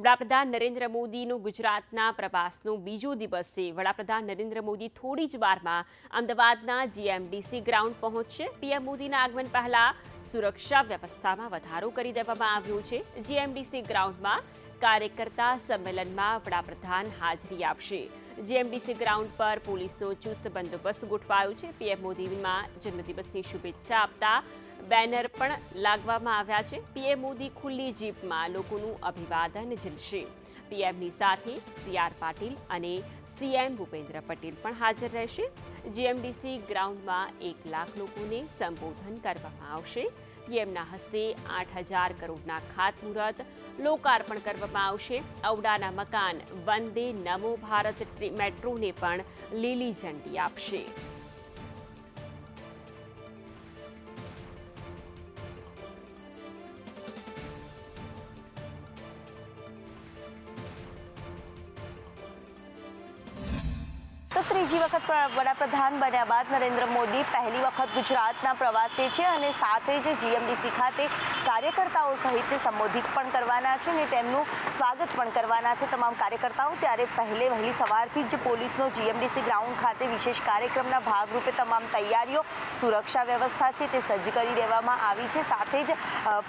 વડાપ્રધાન નરેન્દ્ર મોદીનું ગુજરાતના પ્રવાસનો બીજો દિવસ છે। વડાપ્રધાન નરેન્દ્ર મોદી થોડી જ વારમાં અમદાવાદના જીએમડીસી ગ્રાઉન્ડ પહોંચશે। પીએમ મોદીના આગમન પહેલા સુરક્ષા વ્યવસ્થામાં વધારો કરી દેવામાં આવ્યો છે। જીએમડીસી ગ્રાઉન્ડમાં કાર્યકર્તા સંમેલનમાં વડાપ્રધાન હાજરી આપશે। જીએમડીસી ગ્રાઉન્ડ પર પોલીસનો ચુસ્ત બંદોબસ્ત ગોઠવાયો છે। પીએમ મોદીના જન્મદિવસની શુભેચ્છા આપતા બેનર પણ લાગવામાં આવ્યા છે। પીએમ મોદી ખુલ્લી જીપમાં લોકોનું અભિવાદન ઝીલશે। પીએમની સાથે સીઆર પાટીલ અને સીએમ ભૂપેન્દ્ર પટેલ પણ હાજર રહેશે। જીએમડીસી ગ્રાઉન્ડમાં 1 લાખ લોકોને સંબોધન કરવામાં આવશે। પીએમના હસ્તે 8,000 કરોડના ખાતમુહૂર્ત લોકાર્પણ કરવામાં આવશે। ઔડાના મકાન વંદે નમો ભારત મેટ્રોને પણ લીલી ઝંડી આપશે। તો ત્રીજી વખત વડાપ્રધાન બન્યા બાદ નરેન્દ્ર મોદી પહેલી વખત ગુજરાતના પ્રવાસે છે અને સાથે જ જીએમડીસી ખાતે કાર્યકર્તાઓ સહિતને સંબોધિત પણ કરવાના છે અને તેમનું સ્વાગત પણ કરવાના છે તમામ કાર્યકર્તાઓ। ત્યારે વહેલી સવારથી જ પોલીસનો જીએમડીસી ગ્રાઉન્ડ ખાતે વિશેષ કાર્યક્રમના ભાગરૂપે તમામ તૈયારીઓ સુરક્ષા વ્યવસ્થા છે તે સજ્જ કરી દેવામાં આવી છે। સાથે જ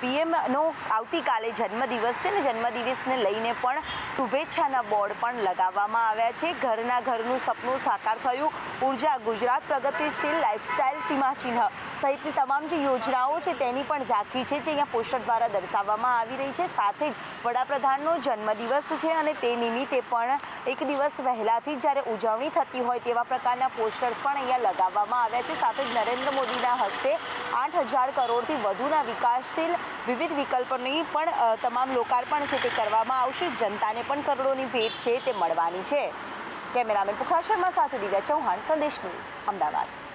પીએમનો આવતીકાલે જન્મદિવસ છે ને જન્મદિવસને લઈને પણ શુભેચ્છાના બોર્ડ પણ લગાવવામાં આવ્યા છે। ઘરના ઘરનું સપનું સાકાર થયું, ઉર્જા ગુજરાત પ્રગતિશીલ લાઇફસ્ટાઇલ સીમાચિહ્ન સહિતની તમામ જે યોજનાઓ છે તેની પણ ઝાંખી છે જે અહીંયા પોસ્ટર દ્વારા દર્શાવવામાં આવી રહી છે। સાથે જ વડાપ્રધાનનો જન્મદિવસ છે અને તે નિમિત્તે પણ એક દિવસ વહેલાથી જ્યારે ઉજવણી થતી હોય તેવા પ્રકારના પોસ્ટર્સ પણ અહીંયા લગાવવામાં આવ્યા છે। સાથે જ નરેન્દ્ર મોદીના હસ્તે 8,000 કરોડથી વધુના વિકાસશીલ વિવિધ વિકલ્પોની પણ તમામ લોકાર્પણ છે તે કરવામાં આવશે। જનતાને પણ કરોડોની ભેટ છે તે મળવાની છે। કેમેરામેન પુખરા શર્મા સાથે દિવ્યા ચૌહાણ, સંદેશ ન્યૂઝ, અમદાવાદ।